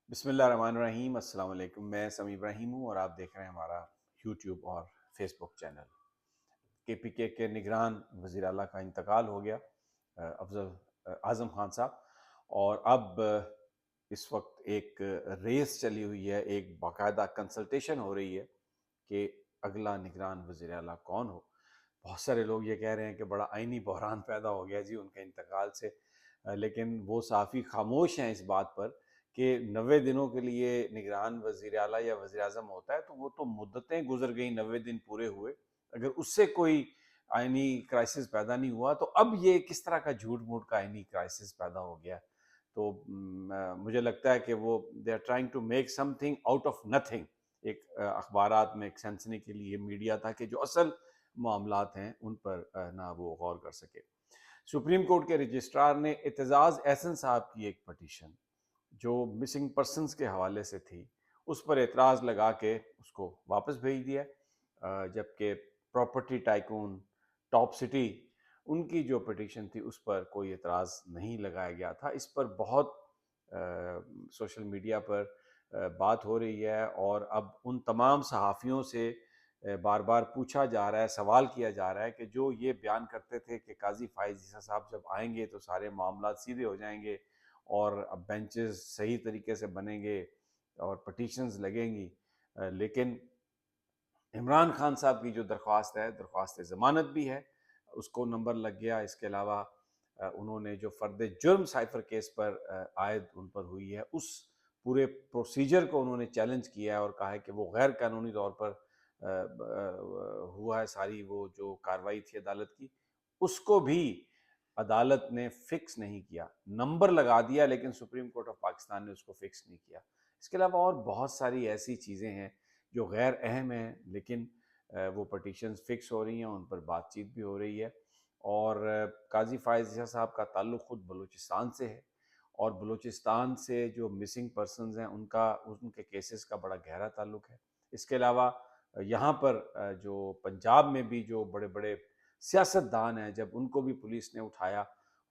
بسم اللہ الرحمن الرحیم۔ السلام علیکم، میں سمی ابراہیم ہوں اور آپ دیکھ رہے ہیں ہمارا یوٹیوب اور فیس بک چینل۔ کے پی کے نگران وزیر اعلیٰ کا انتقال ہو گیا، افضل اعظم خان صاحب، اور اب اس وقت ایک ریس چلی ہوئی ہے، ایک باقاعدہ کنسلٹیشن ہو رہی ہے کہ اگلا نگران وزیر اعلیٰ کون ہو۔ بہت سارے لوگ یہ کہہ رہے ہیں کہ بڑا آئینی بحران پیدا ہو گیا جی ان کے انتقال سے، لیکن وہ صحافی خاموش ہیں اس بات پر کہ 90 دنوں کے لیے نگران وزیر اعلیٰ یا وزیر اعظم ہوتا ہے تو وہ تو مدتیں گزر گئیں، 90 دن پورے ہوئے، اگر اس سے کوئی آئینی کرائسس پیدا نہیں ہوا تو اب یہ کس طرح کا جھوٹ موٹ کا آئینی کرائسس پیدا ہو گیا؟ تو مجھے لگتا ہے کہ وہ they are trying to make something out of nothing. ایک اخبارات میں ایک سنسنی کے لیے میڈیا تھا کہ جو اصل معاملات ہیں ان پر نہ وہ غور کر سکے۔ سپریم کورٹ کے رجسٹرار نے اعتزاز احسن صاحب کی ایک پٹیشن جو مسنگ پرسنز کے حوالے سے تھی اس پر اعتراض لگا کے اس کو واپس بھیج دیا، جبکہ property tycoon top city in کی جو پٹیشن تھی اس پر کوئی اعتراض نہیں لگایا گیا تھا۔ اس پر بہت سوشل میڈیا پر بات ہو رہی ہے اور اب ان تمام صحافیوں سے بار بار پوچھا جا رہا ہے، سوال کیا جا رہا ہے کہ جو یہ بیان کرتے تھے کہ قاضی فائز عیسیٰ صاحب جب آئیں گے تو سارے معاملات سیدھے ہو جائیں گے اور اب بینچز صحیح طریقے سے بنیں گے اور پٹیشنز لگیں گی، لیکن عمران خان صاحب کی جو درخواست ہے، درخواست ضمانت بھی ہے، اس کو نمبر لگ گیا۔ اس کے علاوہ انہوں نے جو فرد جرم سائفر کیس پر عائد ان پر ہوئی ہے اس پورے پروسیجر کو انہوں نے چیلنج کیا ہے اور کہا ہے کہ وہ غیر قانونی طور پر ہوا ہے، ساری وہ جو کارروائی تھی عدالت کی اس کو بھی عدالت نے فکس نہیں کیا، نمبر لگا دیا لیکن سپریم کورٹ آف پاکستان نے اس کو فکس نہیں کیا۔ اس کے علاوہ اور بہت ساری ایسی چیزیں ہیں جو غیر اہم ہیں لیکن وہ پٹیشنز فکس ہو رہی ہیں، ان پر بات چیت بھی ہو رہی ہے، اور قاضی فائز عیسیٰ صاحب کا تعلق خود بلوچستان سے ہے اور بلوچستان سے جو مسنگ پرسنز ہیں ان کے کیسز کا بڑا گہرا تعلق ہے۔ اس کے علاوہ یہاں پر جو پنجاب میں بھی جو بڑے بڑے سیاست دان ہیں، جب ان کو بھی پولیس نے اٹھایا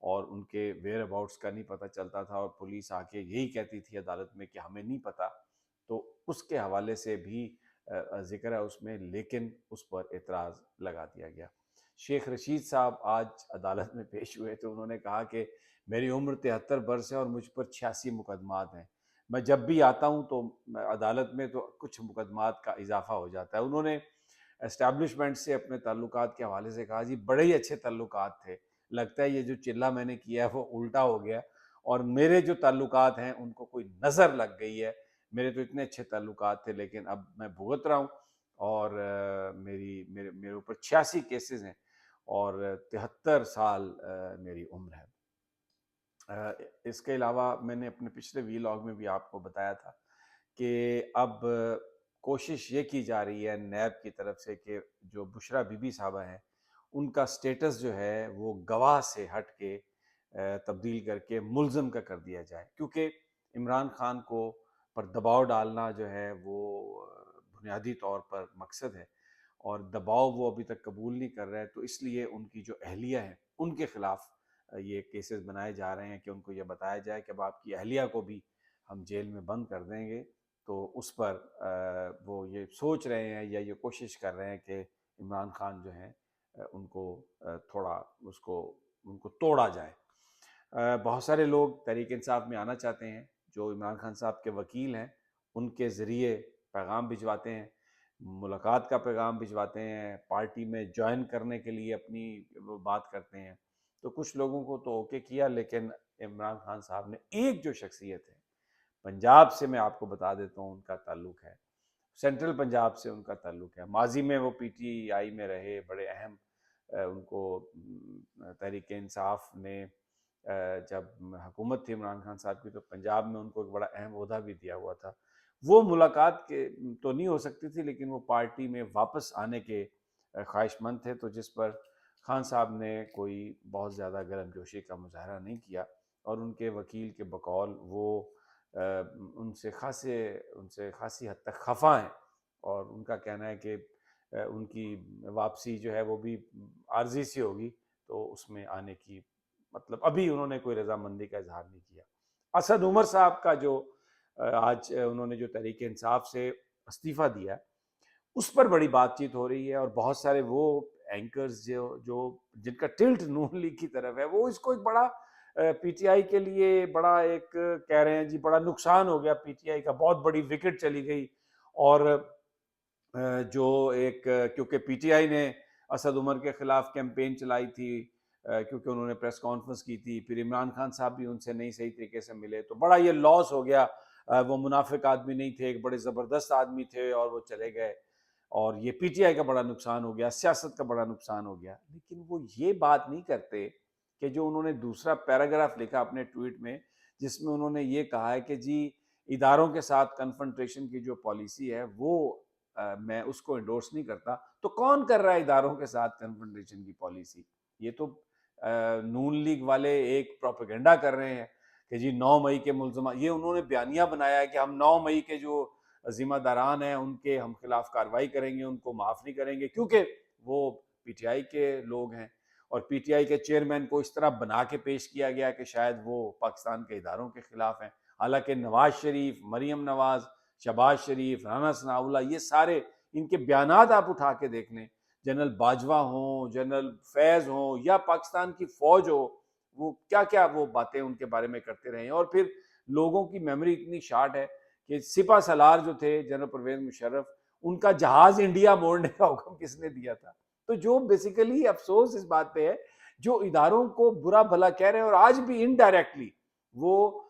اور ان کے ویئر اباؤٹس کا نہیں پتہ چلتا تھا اور پولیس آ کے یہی کہتی تھی عدالت میں کہ ہمیں نہیں پتہ، تو اس کے حوالے سے بھی ذکر ہے اس میں، لیکن اس پر اعتراض لگا دیا گیا۔ شیخ رشید صاحب آج عدالت میں پیش ہوئے تو انہوں نے کہا کہ میری عمر 73 برس ہے اور مجھ پر 86 مقدمات ہیں، میں جب بھی آتا ہوں تو عدالت میں تو کچھ مقدمات کا اضافہ ہو جاتا ہے۔ انہوں نے اسٹیبلشمنٹ سے اپنے تعلقات کے حوالے سے کہا جی بڑے ہی اچھے تعلقات تھے، لگتا ہے یہ جو چلہ میں نے کیا ہے وہ الٹا ہو گیا اور میرے جو تعلقات ہیں ان کو کوئی نظر لگ گئی ہے، میرے تو اتنے اچھے تعلقات تھے لیکن اب میں بھگت رہا ہوں اور میرے اوپر 86 کیسز ہیں اور 73 سال میری عمر ہے۔ اس کے علاوہ میں نے اپنے پچھلے ویلاگ میں بھی آپ کو بتایا تھا کہ اب کوشش یہ کی جا رہی ہے نیب کی طرف سے کہ جو بشرا بی بی صاحبہ ہیں ان کا سٹیٹس جو ہے وہ گواہ سے ہٹ کے تبدیل کر کے ملزم کا کر دیا جائے، کیونکہ عمران خان کو پر دباؤ ڈالنا جو ہے وہ بنیادی طور پر مقصد ہے اور دباؤ وہ ابھی تک قبول نہیں کر رہے، تو اس لیے ان کی جو اہلیہ ہیں ان کے خلاف یہ کیسز بنائے جا رہے ہیں کہ ان کو یہ بتایا جائے کہ اب آپ کی اہلیہ کو بھی ہم جیل میں بند کر دیں گے، تو اس پر وہ یہ سوچ رہے ہیں یا یہ کوشش کر رہے ہیں کہ عمران خان جو ہیں ان کو تھوڑا ان کو توڑا جائے۔ بہت سارے لوگ تحریک انصاف میں آنا چاہتے ہیں جو عمران خان صاحب کے وکیل ہیں، ان کے ذریعے پیغام بھجواتے ہیں، ملاقات کا پیغام بھجواتے ہیں، پارٹی میں جوائن کرنے کے لیے اپنی بات کرتے ہیں، تو کچھ لوگوں کو تو اوکے کیا، لیکن عمران خان صاحب نے ایک جو شخصیت ہے پنجاب سے، میں آپ کو بتا دیتا ہوں ان کا تعلق ہے، سینٹرل پنجاب سے ان کا تعلق ہے، ماضی میں وہ پی ٹی آئی میں رہے، بڑے اہم ان کو تحریک انصاف نے جب حکومت تھی عمران خان صاحب کی تو پنجاب میں ان کو ایک بڑا اہم عہدہ بھی دیا ہوا تھا۔ وہ ملاقات کے تو نہیں ہو سکتی تھی لیکن وہ پارٹی میں واپس آنے کے خواہش مند تھے، تو جس پر خان صاحب نے کوئی بہت زیادہ گرم جوشی کا مظاہرہ نہیں کیا اور ان کے وکیل کے بقول وہ ان سے خاصی حد تک خفا ہیں اور ان کا کہنا ہے کہ ان کی واپسی جو ہے وہ بھی عارضی سی ہوگی، تو اس میں آنے کی مطلب ابھی انہوں نے کوئی رضامندی کا اظہار نہیں کیا۔ اسد عمر صاحب کا جو آج انہوں نے جو تحریک انصاف سے استعفیٰ دیا ہے اس پر بڑی بات چیت ہو رہی ہے، اور بہت سارے وہ اینکرز جو جن کا ٹلٹ نون لیگ کی طرف ہے وہ اس کو ایک بڑا پی ٹی آئی کے لیے بڑا ایک کہہ رہے ہیں جی بڑا نقصان ہو گیا، پی ٹی آئی کا بہت بڑی وکٹ چلی گئی، اور جو ایک کیونکہ پی ٹی آئی نے اسد عمر کے خلاف کیمپین چلائی تھی، کیونکہ انہوں نے پریس کانفرنس کی تھی، پھر عمران خان صاحب بھی ان سے نہیں صحیح طریقے سے ملے، تو بڑا یہ لاس ہو گیا، وہ منافق آدمی نہیں تھے، ایک بڑے زبردست آدمی تھے اور وہ چلے گئے، اور یہ پی ٹی آئی کا بڑا نقصان ہو گیا، سیاست کا بڑا نقصان ہو گیا۔ لیکن وہ یہ بات نہیں کرتے کہ جو انہوں نے دوسرا پیراگراف لکھا اپنے ٹویٹ میں، جس میں انہوں نے یہ کہا ہے کہ جی اداروں کے ساتھ کنفرنٹریشن کی جو پالیسی ہے وہ میں اس کو انڈورس نہیں کرتا، تو کون کر رہا ہے اداروں کے ساتھ کنفرنٹریشن کی پالیسی؟ یہ تو نون لیگ والے ایک پروپیگنڈا کر رہے ہیں کہ جی 9 مئی کے ملزمان، یہ انہوں نے بیانیہ بنایا ہے کہ ہم 9 مئی کے جو ذمہ داران ہیں ان کے ہم خلاف کارروائی کریں گے، ان کو معاف نہیں کریں گے، کیونکہ وہ پی ٹی آئی کے لوگ ہیں، اور پی ٹی آئی کے چیئرمین کو اس طرح بنا کے پیش کیا گیا کہ شاید وہ پاکستان کے اداروں کے خلاف ہیں، حالانکہ نواز شریف، مریم نواز، شہباز شریف، رانا ثناء اللہ، یہ سارے ان کے بیانات آپ اٹھا کے دیکھ لیں، جنرل باجوہ ہوں، جنرل فیض ہوں، یا پاکستان کی فوج ہو، وہ کیا کیا وہ باتیں ان کے بارے میں کرتے رہے ہیں، اور پھر لوگوں کی میموری اتنی شارٹ ہے کہ سپہ سالار جو تھے جنرل پرویز مشرف، ان کا جہاز انڈیا موڑنے کا حکم کس نے دیا تھا؟ تو جو بیسیکلی افسوس اس بات پہ ہے، جو اداروں کو برا بھلا کہہ رہے ہیں، اور آج بھی انڈائریکٹلی وہ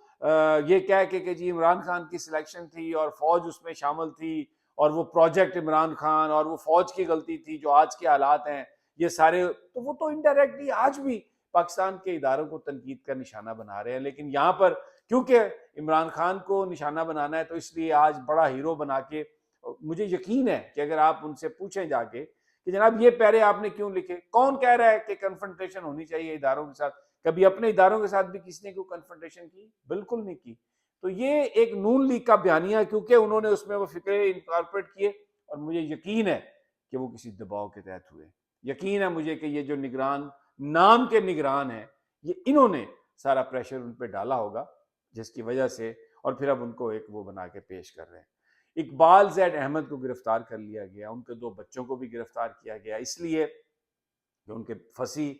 یہ کہہ کے کہ جی عمران خان کی سلیکشن تھی اور فوج اس میں شامل تھی، اور وہ پروجیکٹ عمران خان اور وہ فوج کی غلطی تھی جو آج کے حالات ہیں، یہ سارے تو وہ تو انڈائریکٹلی آج بھی پاکستان کے اداروں کو تنقید کا نشانہ بنا رہے ہیں۔ لیکن یہاں پر کیونکہ عمران خان کو نشانہ بنانا ہے تو اس لیے آج بڑا ہیرو بنا کے، مجھے یقین ہے کہ اگر آپ ان سے پوچھیں جا کے کہ جناب یہ پیرے آپ نے کیوں لکھے، کون کہہ رہا ہے کہ کنفرنٹریشن ہونی چاہیے اداروں کے ساتھ؟ کبھی اپنے اداروں کے ساتھ بھی کسی نے کوئی کنفرنٹریشن کی؟ بالکل نہیں کی۔ تو یہ ایک نون لیگ کا بیانیہ، کیونکہ انہوں نے اس میں وہ فکرے انکارپوریٹ کیے، اور مجھے یقین ہے کہ وہ کسی دباؤ کے تحت ہوئے، یقین ہے مجھے کہ یہ جو نگران نام کے نگران ہیں، یہ انہوں نے سارا پریشر ان پہ ڈالا ہوگا، جس کی وجہ سے، اور پھر اب ان کو ایک وہ بنا کے پیش کر رہے ہیں۔ اقبال زید احمد کو گرفتار کر لیا گیا، ان کے 2 بچوں کو بھی گرفتار کیا گیا، اس لیے کہ ان کے پھنسی،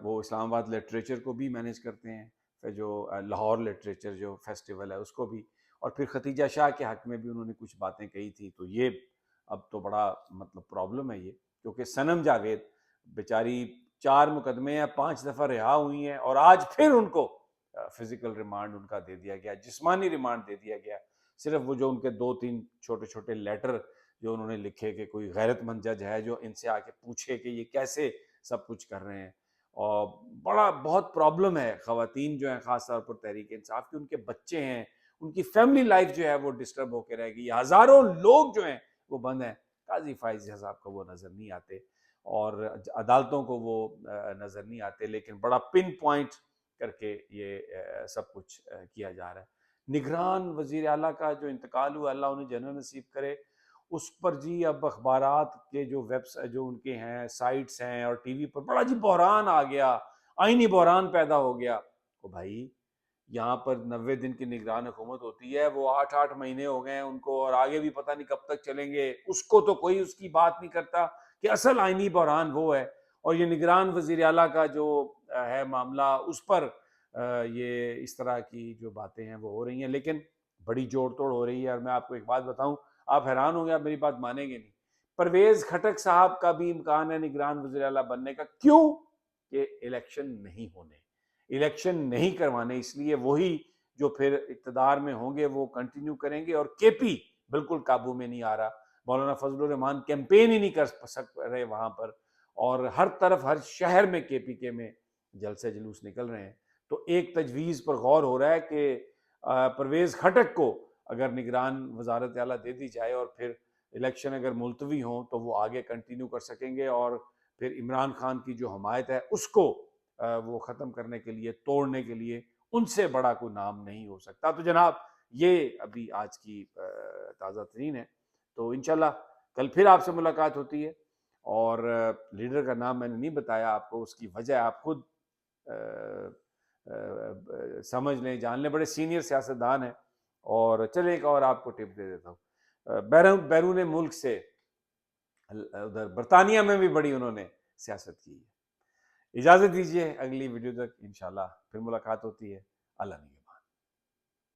وہ اسلام آباد لٹریچر کو بھی مینیج کرتے ہیں، پھر جو لاہور لٹریچر جو فیسٹیول ہے اس کو بھی، اور پھر ختیجہ شاہ کے حق میں بھی انہوں نے کچھ باتیں کہی تھی، تو یہ اب تو بڑا مطلب پرابلم ہے یہ، کیونکہ صنم جاوید بیچاری 4 مقدمے یا 5 دفعہ رہا ہوئی ہیں، اور آج پھر ان کو فزیکل ریمانڈ ان کا دے دیا گیا، جسمانی ریمانڈ دے دیا گیا، صرف وہ جو ان کے 2-3 چھوٹے چھوٹے لیٹر جو انہوں نے لکھے کہ کوئی غیرت مند جج ہے جو ان سے آ کے پوچھے کہ یہ کیسے سب کچھ کر رہے ہیں، اور بڑا بہت پرابلم ہے خواتین جو ہیں خاص طور پر تحریک انصاف کی، ان کے بچے ہیں، ان کی فیملی لائف جو ہے وہ ڈسٹرب ہو کے رہ گئی، ہزاروں لوگ جو ہیں وہ بند ہیں، قاضی فائز صاحب کو وہ نظر نہیں آتے، اور عدالتوں کو وہ نظر نہیں آتے، لیکن بڑا پن پوائنٹ کر کے یہ سب کچھ کیا جا رہا ہے۔ نگران وزیر اعلیٰ کا جو انتقال ہوا، اللہ انہیں جنت نصیب کرے، اس پر جی اب اخبارات کے جو جو ان کے ہیں سائٹس ہیں اور ٹی وی پر بڑا جی بحران آ گیا، آئینی بحران پیدا ہو گیا۔ تو بھائی یہاں پر 90 دن کی نگران حکومت ہوتی ہے، وہ 8 مہینے ہو گئے ہیں ان کو، اور آگے بھی پتہ نہیں کب تک چلیں گے، اس کو تو کوئی اس کی بات نہیں کرتا کہ اصل آئینی بحران وہ ہے، اور یہ نگران وزیر اعلیٰ کا جو ہے معاملہ، اس پر یہ اس طرح کی جو باتیں ہیں وہ ہو رہی ہیں، لیکن بڑی جوڑ توڑ ہو رہی ہے۔ اور میں آپ کو ایک بات بتاؤں، آپ حیران ہوں گے، آپ میری بات مانیں گے نہیں، پرویز خٹک صاحب کا بھی امکان ہے نگران وزیر اعلیٰ بننے کا۔ کیوں؟ کہ الیکشن نہیں ہونے، الیکشن نہیں کروانے، اس لیے وہی جو پھر اقتدار میں ہوں گے وہ کنٹینیو کریں گے، اور کے پی بالکل قابو میں نہیں آ رہا، مولانا فضل الرحمان کیمپین ہی نہیں کر سک رہے وہاں پر، اور ہر طرف ہر شہر میں کے پی کے میں جلسے جلوس نکل رہے ہیں۔ تو ایک تجویز پر غور ہو رہا ہے کہ پرویز خٹک کو اگر نگران وزارت اعلیٰ دے دی جائے، اور پھر الیکشن اگر ملتوی ہوں تو وہ آگے کنٹینیو کر سکیں گے، اور پھر عمران خان کی جو حمایت ہے اس کو وہ ختم کرنے کے لیے، توڑنے کے لیے ان سے بڑا کوئی نام نہیں ہو سکتا۔ تو جناب یہ ابھی آج کی تازہ ترین ہے، تو انشاءاللہ کل پھر آپ سے ملاقات ہوتی ہے، اور لیڈر کا نام میں نے نہیں بتایا آپ کو، اس کی وجہ آپ خود سمجھ لیں، جان لیں، بڑے سینئر سیاستدان ہیں، اور چلے ایک اور آپ کو ٹپ دے دیتا ہوں، بیرون ملک سے ادھر برطانیہ میں بھی بڑی انہوں نے سیاست کی ہے۔ اجازت دیجیے، اگلی ویڈیو تک انشاءاللہ پھر ملاقات ہوتی ہے۔ اللہ نگہبان۔